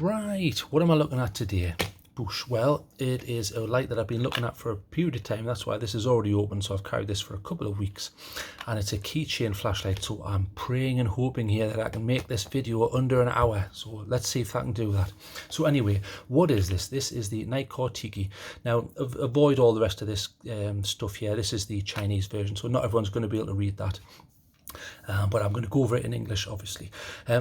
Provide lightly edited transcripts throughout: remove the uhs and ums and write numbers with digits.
Right, what am I looking at today? Boosh. Well, it is a light that I've been looking at for a period of time. That's why this is already open, so I've carried this for a couple of weeks. And it's a Keychain flashlight, so I'm praying and hoping here that I can make this video under an hour. So let's see if I can do that. So anyway, what is this? This is the Nitecore TIKI. Now, avoid all the rest of this stuff here. This is the Chinese version, so not everyone's going to be able to read that. But I'm going to go over it in English, obviously.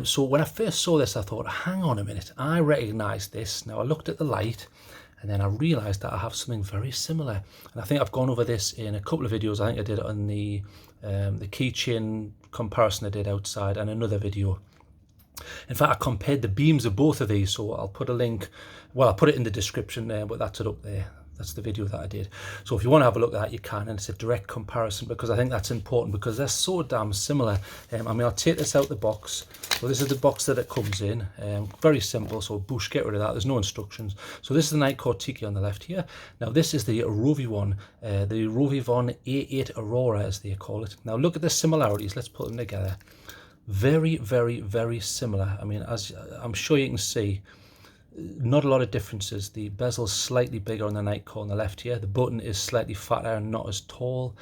So when I first saw this, I thought, hang on a minute, I recognise this. Now I looked at the light and then I realised that I have something very similar. And I think I've gone over this in a couple of videos. I think I did it on the Keychain comparison I did outside and another video. In fact, I compared the beams of both of these, so I'll put a link, well, I'll put it in the description there, but that's it up there. That's the video that I did. So if you want to have a look at that, you can, and it's a direct comparison because I think that's important because they're so damn similar. I mean, I'll take this out the box. So this is the box that it comes in. Very simple, so boosh, get rid of that. There's no instructions. So this is the Nitecore TIKI on the left here. Now this is the Rovyvon, the Rovyvon A8 Aurora as they call it. Now look at the similarities. Let's put them together. Very, very, very similar. I mean, as I'm sure you can see, not a lot of differences. The bezel's slightly bigger on the Nitecore on the left here. The button is slightly fatter and not as tall.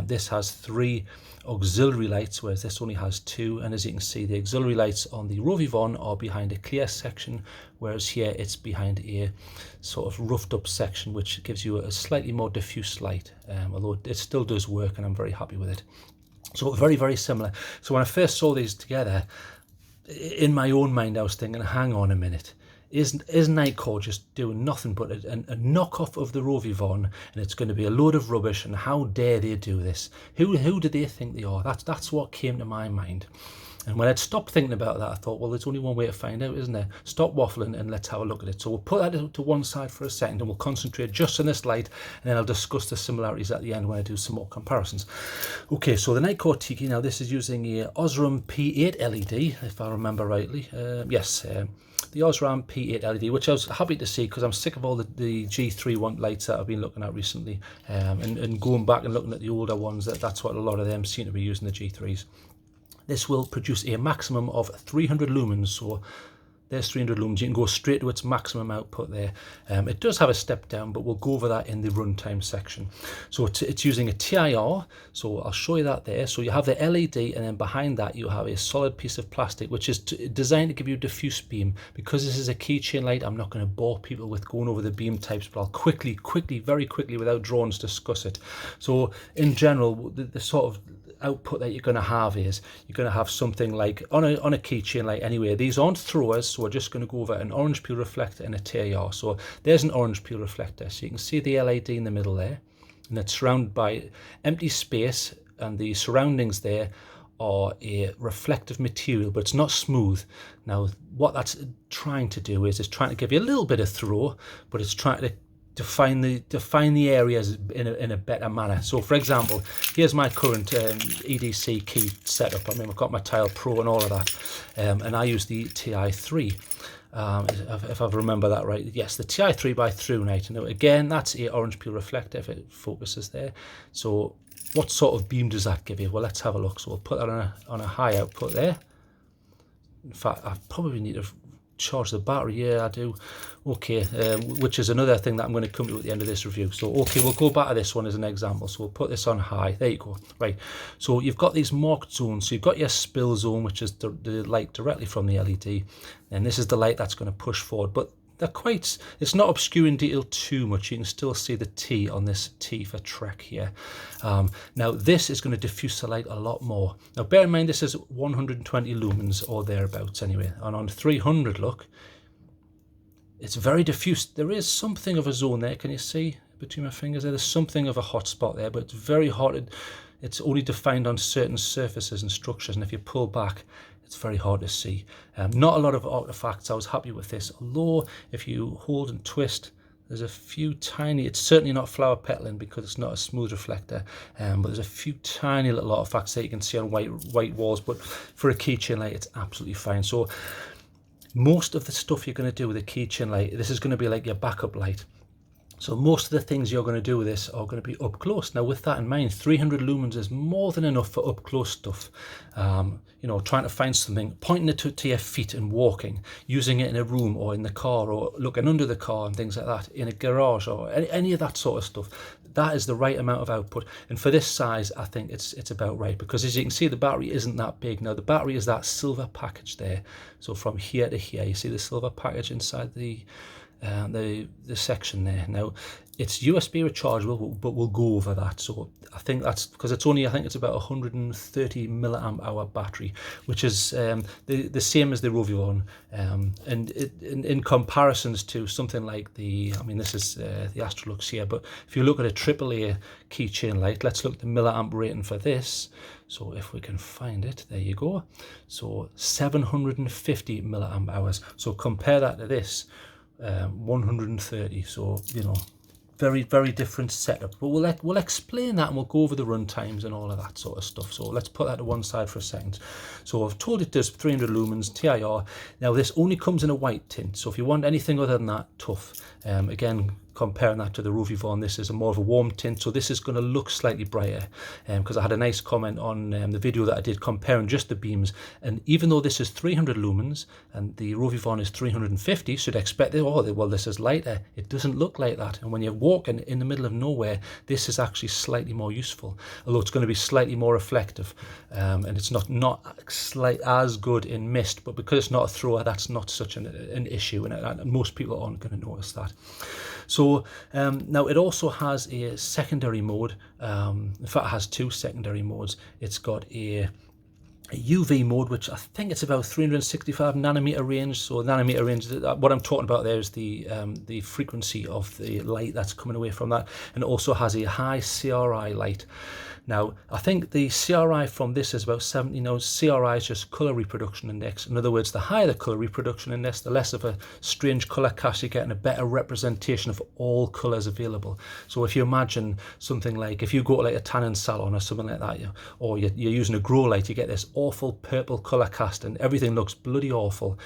This has 3 auxiliary lights, whereas this only has 2. And as you can see, the auxiliary lights on the Rovyvon are behind a clear section, whereas here it's behind a sort of roughed up section, which gives you a slightly more diffuse light, although it still does work and I'm very happy with it. So very, very similar. So when I first saw these together, in my own mind, I was thinking, hang on a minute. Is Nitecore just doing nothing but a knockoff of the Rovyvon, and it's going to be a load of rubbish, and how dare they do this? Who do they think they are? That's what came to my mind. And when I'd stopped thinking about that, I thought, well, there's only one way to find out, isn't there? Stop waffling and let's have a look at it. So we'll put that to one side for a second and we'll concentrate just on this light, and then I'll discuss the similarities at the end when I do some more comparisons. Okay, so the Nitecore TIKI, now this is using a Osram P8 LED, if I remember rightly. Yes, the Osram P8 LED, which I was happy to see because I'm sick of all the G3 lights that I've been looking at recently, and going back and looking at the older ones, that's what a lot of them seem to be using, the G3s. This will produce a maximum of 300 lumens, so there's 300 lumens. You can go straight to its maximum output there. It does have a step down, but we'll go over that in the runtime section. So it's using a TIR, so I'll show you that there. So you have the LED, and then behind that you have a solid piece of plastic, which is designed to give you diffuse beam. Because this is a Keychain light, I'm not going to bore people with going over the beam types, but I'll quickly, very quickly, without drawings, discuss it. So in general, the sort of output that you're going to have is you're going to have something like on a Keychain light anyway. These aren't throwers, so we're just going to go over an orange peel reflector and a TIR. So there's an orange peel reflector, so you can see the LED in the middle there, and it's surrounded by empty space, and the surroundings there are a reflective material, but it's not smooth. Now what that's trying to do is it's trying to give you a little bit of throw, but it's trying to define the areas in a better manner. So for example, here's my current EDC key setup. I mean, I've got my Tile Pro and all of that, and I use the TI3, if I remember that right. Yes, the TI3 by ThruNite. Now again, that's a orange peel reflector if it focuses there. So what sort of beam does that give you? Well, let's have a look. So we'll put that on a high output there. In fact, I probably need to charge the battery. Yeah, I do. Okay, which is another thing that I'm going to come to at the end of this review. So okay, we'll go back to this one as an example. So we'll put this on high. There you go. Right, so you've got these marked zones. So you've got your spill zone, which is the light directly from the LED, and this is the light that's going to push forward. But they're quite, it's not obscuring detail too much. You can still see the T on this T for Trek here. Now this is going to diffuse the light a lot more. Now bear in mind, this is 120 lumens or thereabouts anyway, and on 300, look, it's very diffuse. There is something of a zone there. Can you see between my fingers there? There's something of a hot spot there, but it's very hard. It's only defined on certain surfaces and structures, and if you pull back, it's very hard to see. Not a lot of artifacts. I was happy with this, although if you hold and twist, there's a few tiny, it's certainly not flower petaling because it's not a smooth reflector, but there's a few tiny little artifacts that you can see on white walls, but for a Keychain light, it's absolutely fine. So most of the stuff you're going to do with a Keychain light, this is going to be like your backup light. So most of the things you're going to do with this are going to be up close. Now, with that in mind, 300 lumens is more than enough for up close stuff. You know, trying to find something, pointing it to your feet and walking, using it in a room or in the car or looking under the car and things like that, in a garage or any of that sort of stuff. That is the right amount of output. And for this size, I think it's about right, because as you can see, the battery isn't that big. Now, the battery is that silver package there. So from here to here, you see the silver package inside the section there. Now, it's USB rechargeable, but we'll go over that. So I think that's because it's only, I think it's about 130 milliamp hour battery, which is the same as the Rovyvon. And in comparisons to something like the, I mean, this is the Astrolux here, but if you look at a AAA keychain light, let's look at the milliamp rating for this. So if we can find it, there you go. So 750 milliamp hours. So compare that to this. 130, so you know, very different setup, but we'll explain that and we'll go over the run times and all of that sort of stuff. So let's put that to one side for a second. So I've told it does 300 lumens TIR. Now this only comes in a white tint, so if you want anything other than that, tough. Again, comparing that to the Rovyvon, this is more of a warm tint, so this is going to look slightly brighter, because I had a nice comment on the video that I did comparing just the beams, and even though this is 300 lumens and the Rovyvon is 350, should expect, oh well, this is lighter. It doesn't look like that, and when you're walking in the middle of nowhere, this is actually slightly more useful, although it's going to be slightly more reflective, and it's not as good in mist, but because it's not a thrower, that's not such an issue, and most people aren't going to notice that. So now it also has a secondary mode. In fact, it has two secondary modes. It's got a UV mode, which I think it's about 365 nanometer range. So nanometer range, what I'm talking about there is the frequency of the light that's coming away from that, and it also has a high CRI light. Now, I think the CRI from this is about 70. Now, CRI is just colour reproduction index. In other words, the higher the colour reproduction index, the less of a strange colour cast you get and a better representation of all colours available. So if you imagine something like, if you go to like a tanning salon or something like that, or you're using a grow light, you get this awful purple colour cast and everything looks bloody awful,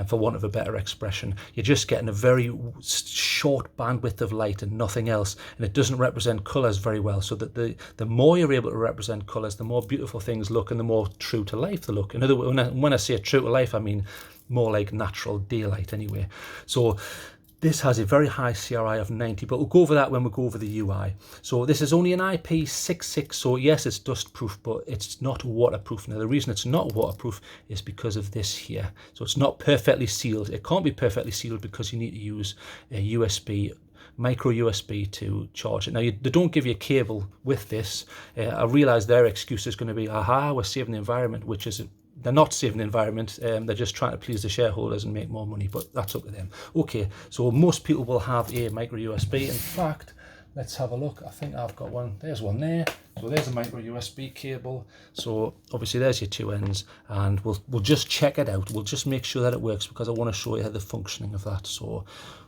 for want of a better expression. You're just getting a very short bandwidth of light and nothing else, and it doesn't represent colours very well. So that the more you're able to represent colours, the more beautiful things look and the more true to life they look. In other words, when I say true to life, I mean more like natural daylight anyway. So this has a very high CRI of 90, but we'll go over that when we go over the UI. So this is only an IP66, so yes, it's dust proof, but it's not waterproof. Now the reason it's not waterproof is because of this here. So it's not perfectly sealed. It can't be perfectly sealed because you need to use a USB, micro USB to charge it. Now they don't give you a cable with this. I realise their excuse is going to be, aha, we're saving the environment, which is, they're not saving the environment, they're just trying to please the shareholders and make more money, but that's up to them. Okay, so most people will have a micro USB. In fact, let's have a look. I think I've got one. There's one there. So there's a micro USB cable. So obviously there's your two ends, and we'll just check it out. We'll just make sure that it works because I want to show you the functioning of that. So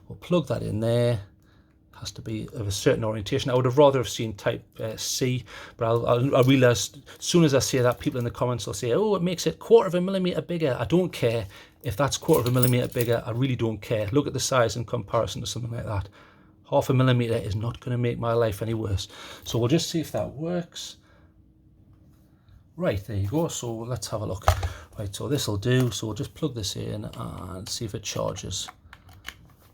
we'll plug that in there. Has to be of a certain orientation. I would have rather have seen type C, but I realise as soon as I say that, people in the comments will say, oh, it makes it 1/4 millimeter bigger. I don't care if that's 1/4 millimeter bigger. I really don't care. Look at the size in comparison to something like that. 1/2 millimeter is not going to make my life any worse. So we'll just see if that works. Right, there you go. So let's have a look. Right, so this will do. So we'll just plug this in and see if it charges.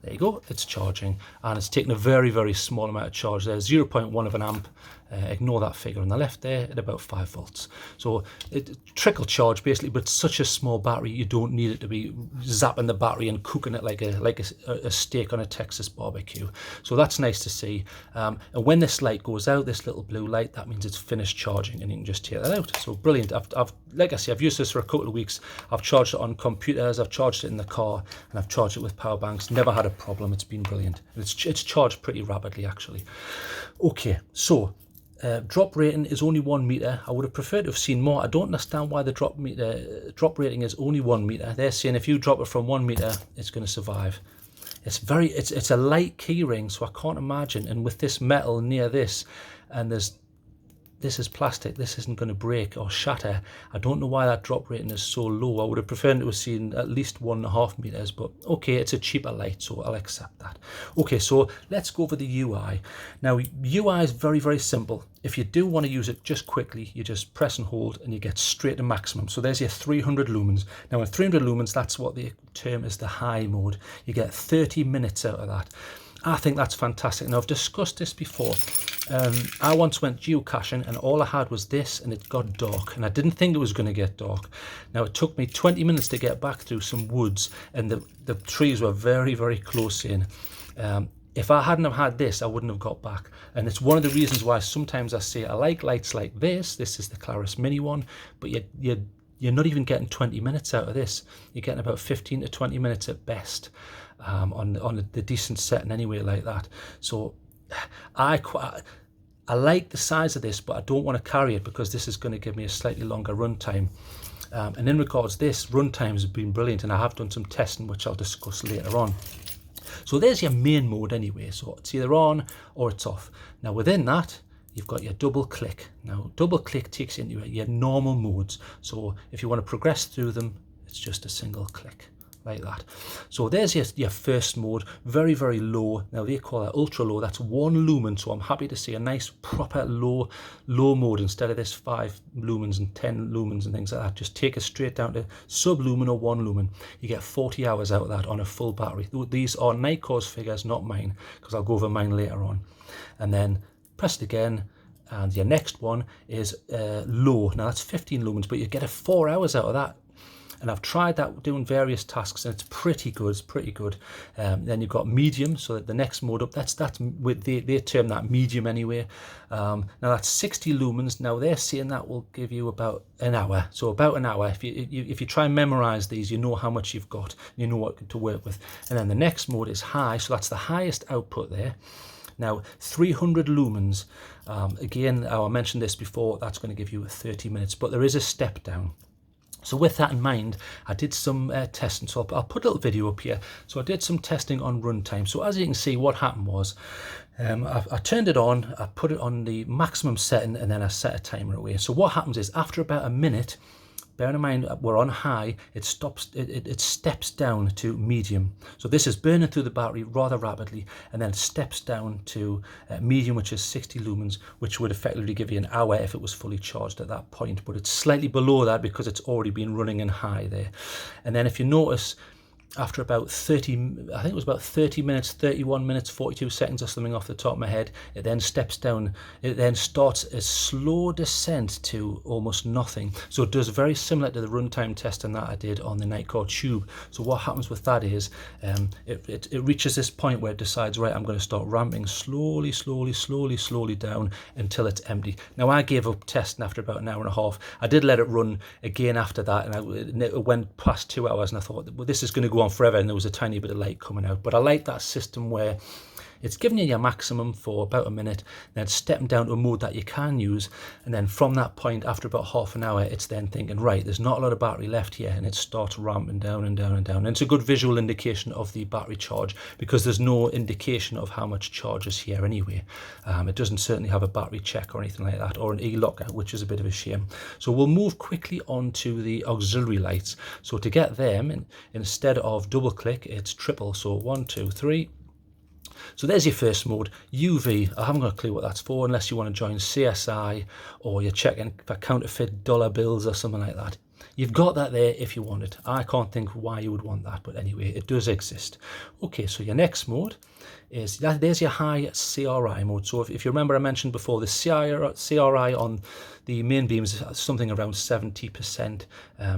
There you go, it's charging, and it's taking a very small amount of charge there, 0.1 of an amp. Ignore that figure on the left there at about 5 volts. So it trickle charge basically, but such a small battery, you don't need it to be zapping the battery and cooking it like a steak on a Texas barbecue. So that's nice to see. And when this light goes out, this little blue light, that means it's finished charging, and you can just take that out. So brilliant. I've like I say, I've used this for a couple of weeks. I've charged it on computers, I've charged it in the car, and I've charged it with power banks. Never had a problem. It's been brilliant. It's charged pretty rapidly actually. Okay, so drop rating is only 1 meter. I would have preferred to have seen more. I don't understand why the drop rating is only 1 meter. They're saying if you drop it from 1 meter, it's going to survive. It's a light key ring, so I can't imagine. And with this metal near this, and there's this is plastic, this isn't going to break or shatter. I don't know why that drop rating is so low. I would have preferred it to have seen at least 1.5 meters, but okay, it's a cheaper light, so I'll accept that. Okay, so let's go over the UI. Now, UI is very, very simple. If you do want to use it just quickly, you just press and hold and you get straight to maximum. So there's your 300 lumens. Now in 300 lumens, that's what they term as the high mode. You get 30 minutes out of that. I think that's fantastic. Now, I've discussed this before. I once went geocaching and all I had was this, and it got dark, and I didn't think it was going to get dark. Now, it took me 20 minutes to get back through some woods, and the trees were very, very close in. If I hadn't have had this, I wouldn't have got back. And it's one of the reasons why sometimes I say I like lights like this. This is the Claris Mini one, but you're not even getting 20 minutes out of this. You're getting about 15 to 20 minutes at best. On the decent setting anyway like that. So I like the size of this, but I don't want to carry it because this is going to give me a slightly longer runtime. And in regards to this, runtimes have been brilliant, and I have done some testing which I'll discuss later on. So there's your main mode anyway, so it's either on or it's off. Now within that, you've got your double click. Now double click takes you into your normal modes. So if you want to progress through them, it's just a single click. Like that. So there's your first mode, very, very low. Now they call that ultra low. That's 1 lumen. So I'm happy to see a nice proper low mode instead of this 5 lumens and 10 lumens and things like that. Just take it straight down to sub lumen or 1 lumen. You get 40 hours out of that on a full battery. These are Nitecore's figures, not mine, because I'll go over mine later on. And then press it again. And your next one is low. Now that's 15 lumens, but you get 4 hours out of that. And I've tried that doing various tasks, and it's pretty good. It's pretty good. Then you've got medium, so that the next mode up, that's with they term that medium anyway. Now that's 60 lumens. Now they're saying that will give you about an hour. So about an hour. If you try and memorize these, you know how much you've got. You know what to work with. And then the next mode is high, so that's the highest output there. Now 300 lumens. Again, I mentioned this before. That's going to give you 30 minutes, but there is a step down. So with that in mind, I did some testing. So I'll put a little video up here. So I did some testing on runtime. So as you can see, what happened was I turned it on, I put it on the maximum setting, and then I set a timer away. So what happens is after about a minute, bearing in mind we're on high, it steps down to medium. So this is burning through the battery rather rapidly, and then steps down to medium, which is 60 lumens, which would effectively give you an hour if it was fully charged at that point. But it's slightly below that because it's already been running in high there. And then if you notice, after about 30, I think it was about 30 minutes, 31 minutes, 42 seconds or something off the top of my head, it then steps down. It then starts a slow descent to almost nothing. So it does very similar to the runtime testing that I did on the Nitecore Tube. So what happens with that is it reaches this point where it decides, right, I'm going to start ramping slowly down until it's empty. Now I gave up testing after about an hour and a half. I did let it run again after that, and it went past 2 hours, and I thought, well, this is going to go on forever, and there was a tiny bit of light coming out. But I like that system where it's giving you your maximum for about a minute, then stepping down to a mode that you can use, and then from that point, after about half an hour, it's then thinking, right, there's not a lot of battery left here, and it starts ramping down and down and down. And it's a good visual indication of the battery charge, because there's no indication of how much charge is here anyway. It doesn't certainly have a battery check or anything like that, or an e-locker, which is a bit of a shame. So we'll move quickly on to the auxiliary lights. So to get them, instead of double click, it's triple. So 1, 2, 3. So there's your first mode, UV. I haven't got a clue what that's for, unless you want to join CSI or you're checking for counterfeit dollar bills or something like that. You've got that there if you want it. I can't think why you would want that, but anyway, it does exist. Okay, so your next mode is there's your high CRI mode. So if you remember, I mentioned before the CRI on the main beams is something around 70%.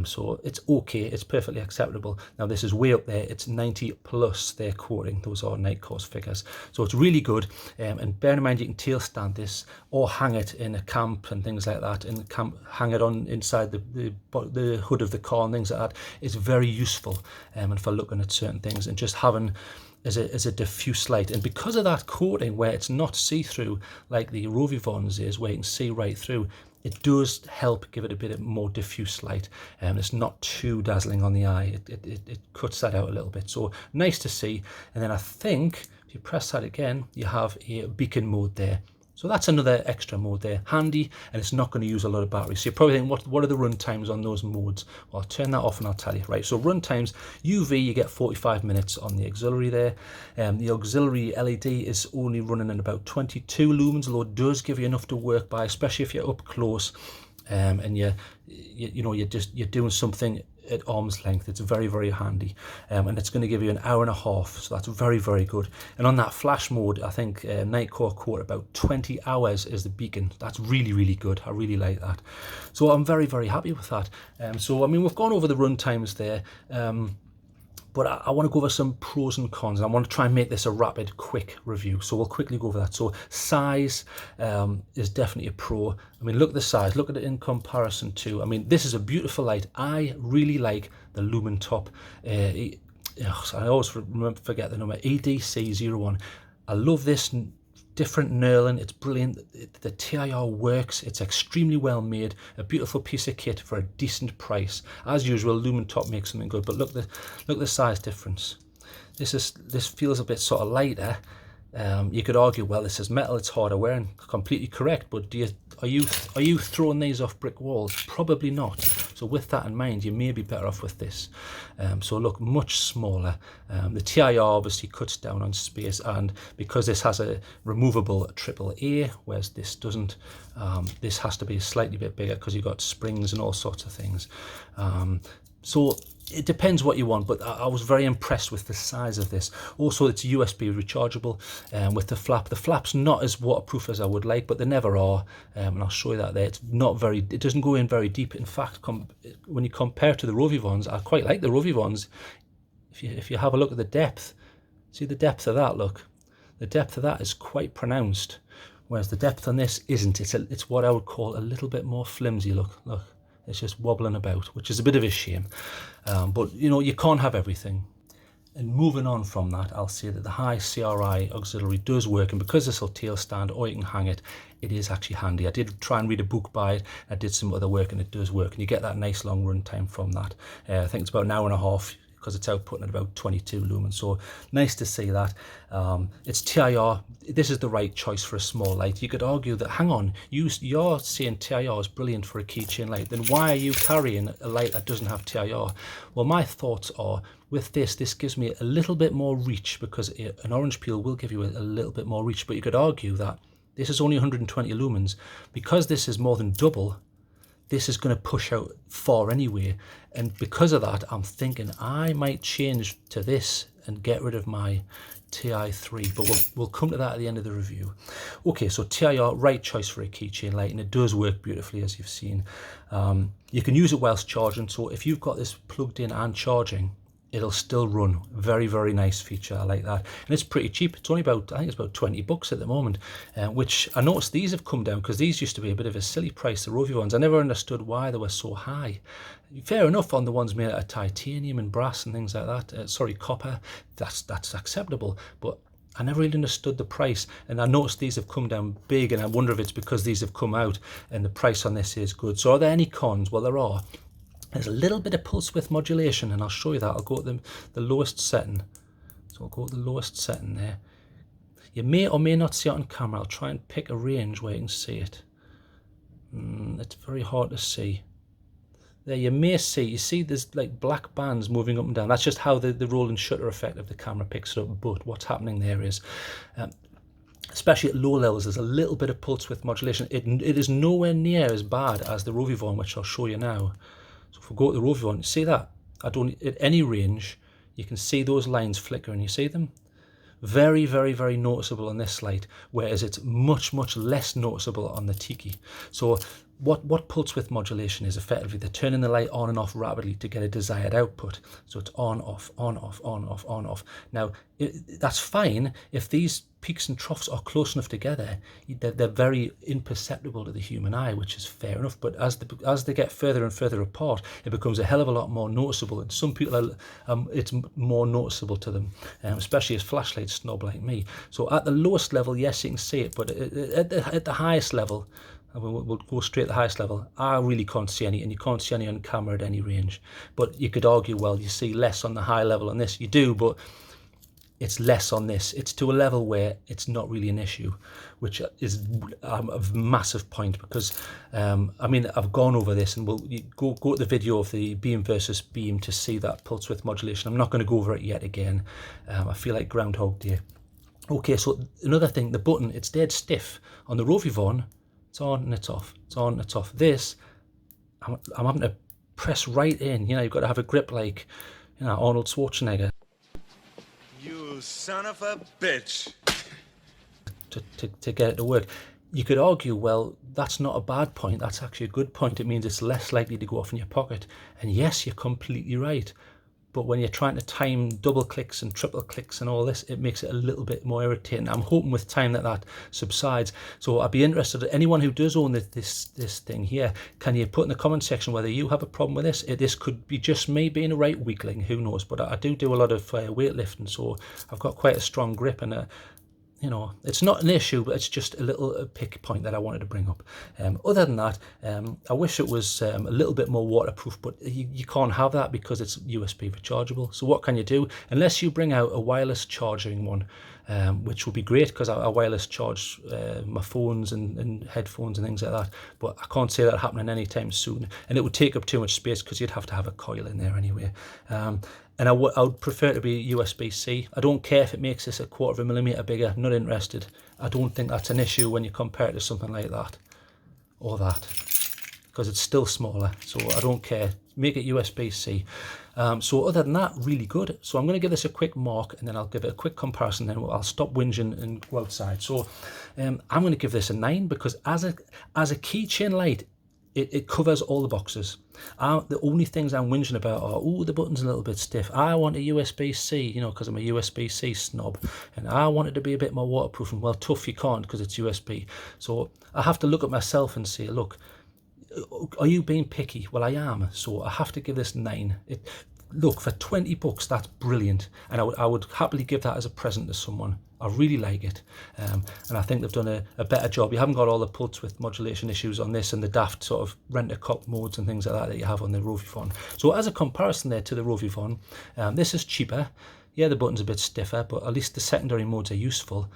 So it's okay, it's perfectly acceptable. Now this is way up there, it's 90 plus they're quoting. Those are Nitecore's figures. So it's really good. And bear in mind, you can tail stand this or hang it in a camp and things like that. In the camp, hang it on inside the hood of the car and things like that. It's very useful and for looking at certain things and just having as a diffuse light. And because of that coating where it's not see-through like the Rovyvons is, where you can see right through, it does help give it a bit more diffuse light, and it's not too dazzling on the eye. It cuts that out a little bit, so nice to see. And then I think if you press that again, you have a beacon mode there. So that's another extra mode there, handy, and it's not going to use a lot of battery. So you're probably thinking, what are the run times on those modes? Well, I'll turn that off and I'll tell you. Right, so run times, UV, you get 45 minutes on the auxiliary there. The auxiliary LED is only running at about 22 lumens, although it does give you enough to work by, especially if you're up close and you're doing something at arm's length. It's very, very handy, and it's going to give you an hour and a half, so that's very, very good. And on that flash mode, I think Nitecore quote about 20 hours is the beacon. That's really, really good. I really like that, so I'm very, very happy with that. So I mean, we've gone over the run times there, but I want to go over some pros and cons, and I want to try and make this a rapid, quick review. So we'll quickly go over that. So size is definitely a pro. I mean, look at the size. Look at it in comparison to, I mean, this is a beautiful light. I really like the lumen top. I always forget the number, EDC 01. I love this different knurling. It's brilliant. The TIR works. It's extremely well made. A beautiful piece of kit for a decent price. As usual, lumen top makes something good, but look the size difference. This feels a bit sort of lighter. You could argue, well, this is metal, it's harder wearing. Completely correct, but are you throwing these off brick walls? Probably not. So with that in mind, you may be better off with this. So look, much smaller. The TIR obviously cuts down on space, and because this has a removable AAA, whereas this doesn't, this has to be a slightly bit bigger because you've got springs and all sorts of things. So it depends what you want, but I was very impressed with the size of this. Also, it's USB rechargeable with the flap. The flap's not as waterproof as I would like, but they never are, and I'll show you that there. It doesn't go in very deep. In fact, when you compare to the Rovyvons, I quite like the Rovyvons. If you have a look at the depth, see the depth of that, look. The depth of that is quite pronounced, whereas the depth on this isn't. It's what I would call a little bit more flimsy, look. It's just wobbling about, which is a bit of a shame. But, you know, you can't have everything. And moving on from that, I'll say that the high CRI auxiliary does work, and because this will tail stand or you can hang it, it is actually handy. I did try and read a book by it. I did some other work, and it does work, and you get that nice long run time from that. I think it's about an hour and a half, because it's outputting at about 22 lumens, so nice to see that. It's TIR. This is the right choice for a small light. You could argue that, hang on, you're saying TIR is brilliant for a keychain light, then why are you carrying a light that doesn't have TIR? Well, my thoughts are, with this gives me a little bit more reach, because an orange peel will give you a little bit more reach, but you could argue that this is only 120 lumens. Because this is more than double, this is going to push out far anyway, and because of that, I'm thinking I might change to this and get rid of my TI3, but we'll come to that at the end of the review. Okay, so TIR, right choice for a keychain light, and it does work beautifully, as you've seen. You can use it whilst charging, so if you've got this plugged in and charging, it'll still run. Very, very nice feature. I like that. And it's pretty cheap. It's only about, I think it's about 20 bucks at the moment, which I noticed these have come down, because these used to be a bit of a silly price, the Rovyvons. I never understood why they were so high. Fair enough on the ones made out of titanium and brass and things like that. Sorry, copper. That's acceptable. But I never really understood the price, and I noticed these have come down big, and I wonder if it's because these have come out and the price on this is good. So are there any cons? Well, there are. There's a little bit of pulse width modulation, and I'll show you that. I'll go to the lowest setting. So I'll go to the lowest setting there. You may or may not see it on camera. I'll try and pick a range where you can see it. It's very hard to see. There you may see, you see there's like black bands moving up and down. That's just how the rolling shutter effect of the camera picks it up. But what's happening there is, especially at low levels, there's a little bit of pulse width modulation. It is nowhere near as bad as the Rovyvon, which I'll show you now. So if we go to the Rovyvon, you see that? At any range, you can see those lines flickering. You see them? Very, very, very noticeable on this light, whereas it's much, much less noticeable on the Tiki. So what pulse width modulation is effectively, they're turning the light on and off rapidly to get a desired output. So it's on, off, on, off, on, off, on, off. Now, that's fine if these peaks and troughs are close enough together. They're very imperceptible to the human eye, which is fair enough. But as they get further and further apart, it becomes a hell of a lot more noticeable. And some people, it's more noticeable to them, especially as flashlight snob like me. So at the lowest level, yes, you can see it. But at the highest level, and we'll go straight to the highest level, I really can't see any, and you can't see any on camera at any range. But you could argue, well, you see less on the high level on this. You do, but it's less on this. It's to a level where it's not really an issue, which is a massive point, because I mean, I've gone over this, and we'll go to the video of the beam versus beam to see that pulse width modulation. I'm not going to go over it yet again. I feel like Groundhog Day. Okay, so another thing, the button, it's dead stiff. On the Rovyvon, it's on and it's off. It's on and it's off. This, I'm having to press right in. You know, you've got to have a grip like, you know, Arnold Schwarzenegger. You son of a bitch. To get it to work. You could argue, well, that's not a bad point. That's actually a good point. It means it's less likely to go off in your pocket. And yes, you're completely right. But when you're trying to time double clicks and triple clicks and all this, it makes it a little bit more irritating. I'm hoping with time that subsides. So I'd be interested, anyone who does own this thing here, can you put in the comment section whether you have a problem with this? This could be just me being a right weakling, who knows? But I do a lot of weightlifting, so I've got quite a strong grip, and you know, it's not an issue, but it's just a little pick point that I wanted to bring up. Other than that, I wish it was a little bit more waterproof, but you can't have that because it's USB rechargeable. So what can you do? Unless you bring out a wireless charging one, which would be great, because I wireless charge my phones and headphones and things like that. But I can't see that happening anytime soon, and it would take up too much space because you'd have to have a coil in there anyway. And I would prefer to be USB-C. I don't care if it makes this a 1/4 millimeter bigger, not interested. I don't think that's an issue when you compare it to something like that or that, because it's still smaller. So I don't care. Make it USB-C. So other than that, really good. So I'm going to give this a quick mark, and then I'll give it a quick comparison, then I'll stop whinging and go outside. So I'm going to give this a 9, because as a keychain light, it covers all the boxes. The only things I'm whinging about are, oh, the button's a little bit stiff. I want a USB-C, you know, because I'm a USB-C snob, and I want it to be a bit more waterproof. And well, tough, you can't, because it's USB. So I have to look at myself and say, look, are you being picky? Well, I am. So I have to give this 9. Look, for 20 bucks, that's brilliant, and I would happily give that as a present to someone. I really like it, and I think they've done a better job. You haven't got all the pulse width modulation issues on this, and the daft sort of rent-a-cop modes and things like that you have on the Rovyvon. So as a comparison there to the Rovyvon, this is cheaper. Yeah, the button's a bit stiffer, but at least the secondary modes are useful.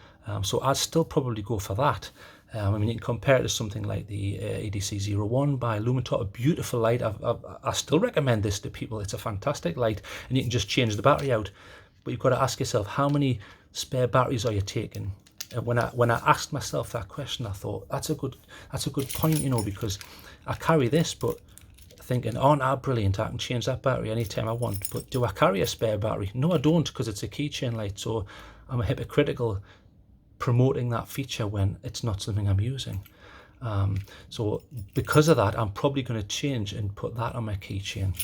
So I'd still probably go for that. I mean, you can compare it to something like the EDC 01 by Lumentop, a beautiful light. I still recommend this to people. It's a fantastic light, and you can just change the battery out. But you've got to ask yourself, how many spare batteries are you taking? And when I asked myself that question, I thought that's a good point, you know, because I carry this, but thinking, oh no, brilliant, I can change that battery anytime I want. But do I carry a spare battery? No, I don't, because it's a keychain light. So I'm hypocritical promoting that feature when it's not something I'm using. So because of that, I'm probably going to change and put that on my keychain.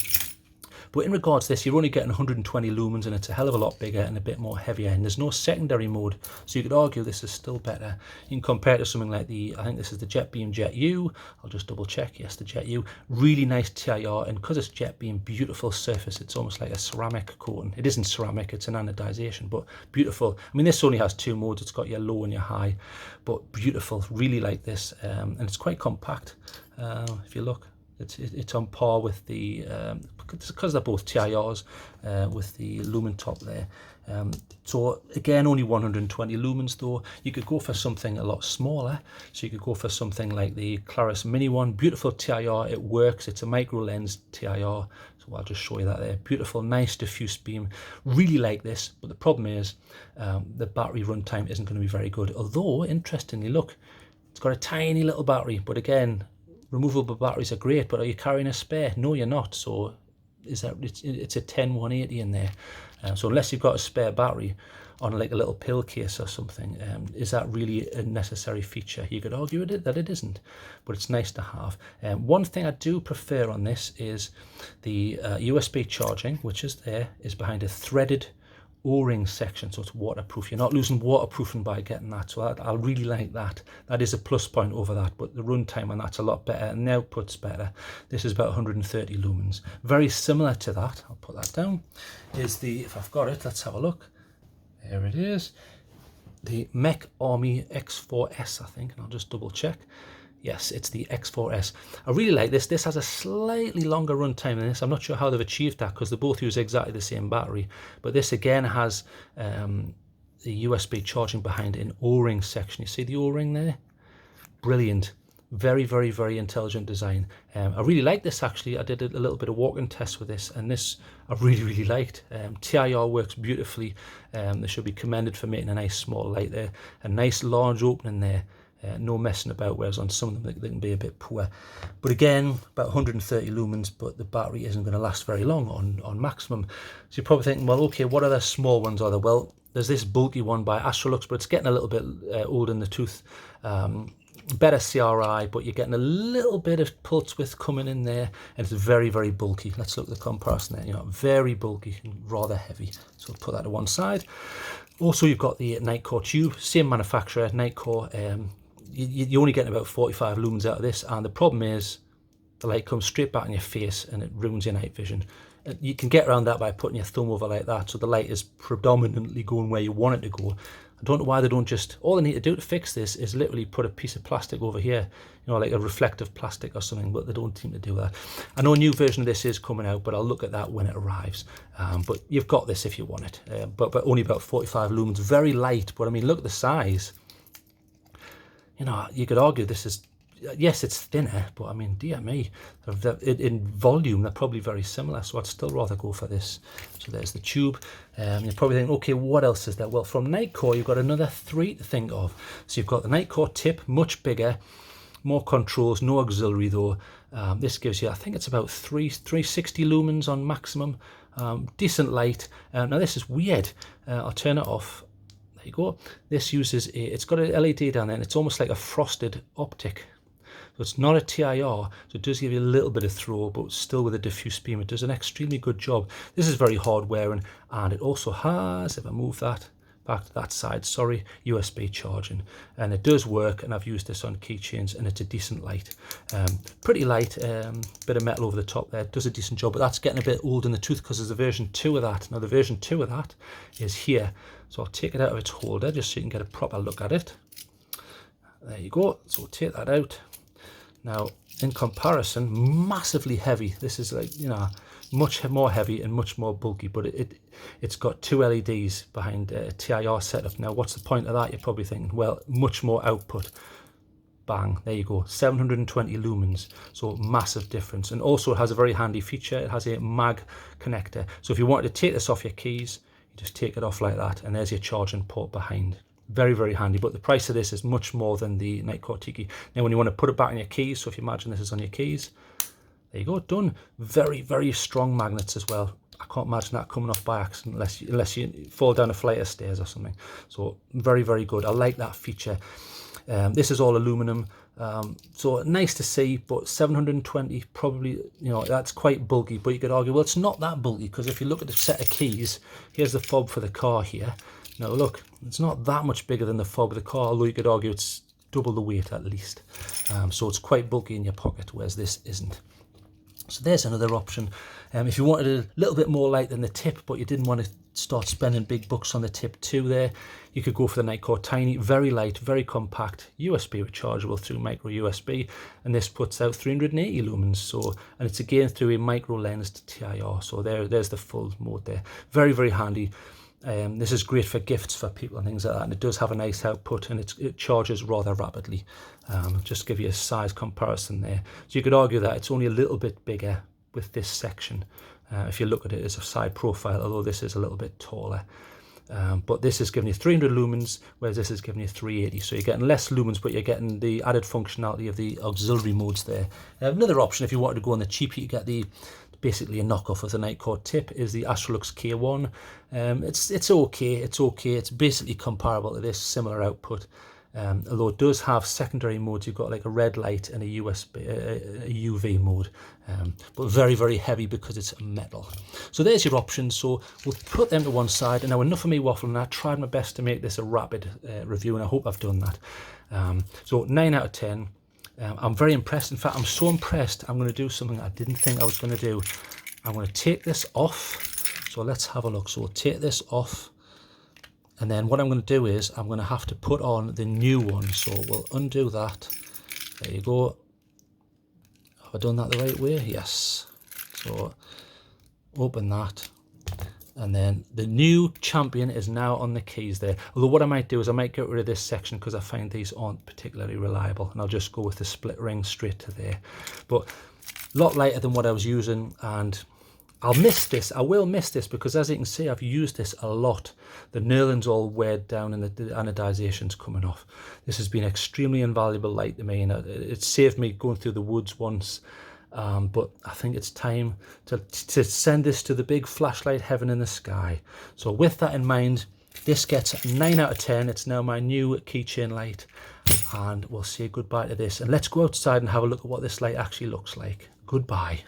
But in regards to this, you're only getting 120 lumens, and it's a hell of a lot bigger and a bit more heavier, and there's no secondary mode, so you could argue this is still better. You can compare it to something like I think this is the JetBeam Jet U. I'll just double check. Yes, the Jet U. Really nice TIR, and because it's JetBeam, beautiful surface. It's almost like a ceramic coating. It isn't ceramic, it's an anodization, but beautiful. I mean, this only has 2 modes. It's got your low and your high, but beautiful. Really like this, and it's quite compact. If you look, it's on par with the because they're both TIRs with the Lumentop there. So again, only 120 lumens though. You could go for something a lot smaller. So you could go for something like the Claris Mini one. Beautiful TIR, it works. It's a micro lens TIR. So I'll just show you that there. Beautiful, nice diffuse beam. Really like this, but the problem is the battery runtime isn't going to be very good. Although, interestingly, look, it's got a tiny little battery, but again, removable batteries are great, but are you carrying a spare? No, you're not. So it's a 10180 in there. So unless you've got a spare battery on like a little pill case or something, is that really a necessary feature? You could argue that it isn't, but it's nice to have. One thing I do prefer on this is the USB charging, which is behind a threaded O-ring section, so it's waterproof. You're not losing waterproofing by getting that, so I really like that. That is a plus point over that, but the runtime on that's a lot better, and the output's better. This is about 130 lumens. Very similar to that, I'll put that down, is if I've got it, let's have a look. There it is. The Mech Army X4S, I think, and I'll just double check. Yes, it's the X4S. I really like this. This has a slightly longer runtime than this. I'm not sure how they've achieved that because they both use exactly the same battery. But this again has the USB charging behind an O-ring section. You see the O-ring there? Brilliant. Very, very, very intelligent design. I really like this actually. I did a little bit of walking test with this, and this I really, really liked. TIR works beautifully. They should be commended for making a nice small light there. A nice large opening there. No messing about, whereas on some of them they can be a bit poor. But again, about 130 lumens, but the battery isn't going to last very long on maximum. So you're probably thinking, well, okay, what other small ones are there? Well, there's this bulky one by Astrolux, but it's getting a little bit old in the tooth. Better CRI, but you're getting a little bit of pulse width coming in there, and it's very, very bulky. Let's look at the comparison there. You know, very bulky and rather heavy. So we'll put that to one side. Also, you've got the Nitecore tube, same manufacturer, Nitecore. You're only getting about 45 lumens out of this, and the problem is the light comes straight back in your face and it ruins your night vision. You can get around that by putting your thumb over like that, so the light is predominantly going where you want it to go. I don't know why they don't just, all they need to do to fix this is literally put a piece of plastic over here, you know, like a reflective plastic or something, but they don't seem to do that. I know a new version of this is coming out, but I'll look at that when it arrives. But you've got this if you want it, but only about 45 lumens, very light. But I mean, look at the size. You know, you could argue this is, yes, it's thinner, but I mean, dear me, in volume, they're probably very similar, so I'd still rather go for this. So there's the tube. You're probably thinking, okay, what else is there? Well, from Nitecore, you've got another 3 to think of. So you've got the Nitecore tip, much bigger, more controls, no auxiliary though. This gives you, I think it's about 360 lumens on maximum. Decent light. Now this is weird. I'll turn it off. There you go. This uses it's got an LED down there, and it's almost like a frosted optic. So it's not a TIR, so it does give you a little bit of throw, but still with a diffuse beam. It does an extremely good job. This is very hard wearing, and it also has, if I move that back to that side, sorry, USB charging. And it does work, and I've used this on keychains, and it's a decent light. Pretty light, bit of metal over the top there. It does a decent job, but that's getting a bit old in the tooth because there's a version 2 of that. Now the version 2 of that is here. So I'll take it out of its holder just so you can get a proper look at it. There you go. So we'll take that out. Now, in comparison, massively heavy. This is like, you know, much more heavy and much more bulky, but it's got 2 LEDs behind a TIR setup. Now, what's the point of that? You're probably thinking, well, much more output. Bang, there you go, 720 lumens, so massive difference. And also it has a very handy feature. It has a mag connector. So if you wanted to take this off your keys, you just take it off like that, and there's your charging port behind. Very, very handy, but the price of this is much more than the Nitecore TIKI. Now, when you want to put it back in your keys, so if you imagine this is on your keys, there you go, done. Very, very strong magnets as well. I can't imagine that coming off by accident unless you fall down a flight of stairs or something. So very, very good. I like that feature. This is all aluminum, so nice to see, but 720 probably, you know, that's quite bulky. But you could argue, well, it's not that bulky, because if you look at the set of keys, here's the fob for the car here. Now look, it's not that much bigger than the fob of the car, although you could argue it's double the weight at least. So it's quite bulky in your pocket, whereas this isn't. So there's another option. If you wanted a little bit more light than the tip, but you didn't want to start spending big bucks on the tip too there, you could go for the Nitecore Tiny. Very light, very compact, USB rechargeable through micro USB, and this puts out 380 lumens. So, and it's again through a micro lensed TIR. So there's the full mode there. Very, very handy. This is great for gifts for people and things like that, and it does have a nice output, and it charges rather rapidly. Just give you a size comparison there. So you could argue that it's only a little bit bigger with this section if you look at it as a side profile, although this is a little bit taller. But this is giving you 300 lumens, whereas this is giving you 380. So you're getting less lumens, but you're getting the added functionality of the auxiliary modes there. Another option, if you wanted to go on the cheap, you get the basically a knockoff of the Nitecore tip, is the Astrolux K1. It's okay. It's basically comparable to this, similar output. Although it does have secondary modes. You've got like a red light and a USB, a UV mode, but very, very heavy because it's metal. So there's your options. So we'll put them to one side. And now, enough of me waffling. I tried my best to make this a rapid review, and I hope I've done that. So 9 out of 10. I'm very impressed. In fact, I'm so impressed, I'm going to do something I didn't think I was going to do. I'm going to take this off. So let's have a look. So we'll take this off. And then what I'm going to do is I'm going to have to put on the new one. So we'll undo that. There you go. Have I done that the right way? Yes. So open that. And then the new champion is now on the keys there. Although what I might do is I might get rid of this section because I find these aren't particularly reliable. And I'll just go with the split ring straight to there. But a lot lighter than what I was using. And I'll miss this. I will miss this because as you can see, I've used this a lot. The knurling's all weighed down and the anodization's coming off. This has been extremely invaluable light to me. And it saved me going through the woods once. But I think it's time to send this to the big flashlight heaven in the sky. So with that in mind, this gets 9 out of 10. It's now my new keychain light. And we'll say goodbye to this. And let's go outside and have a look at what this light actually looks like. Goodbye.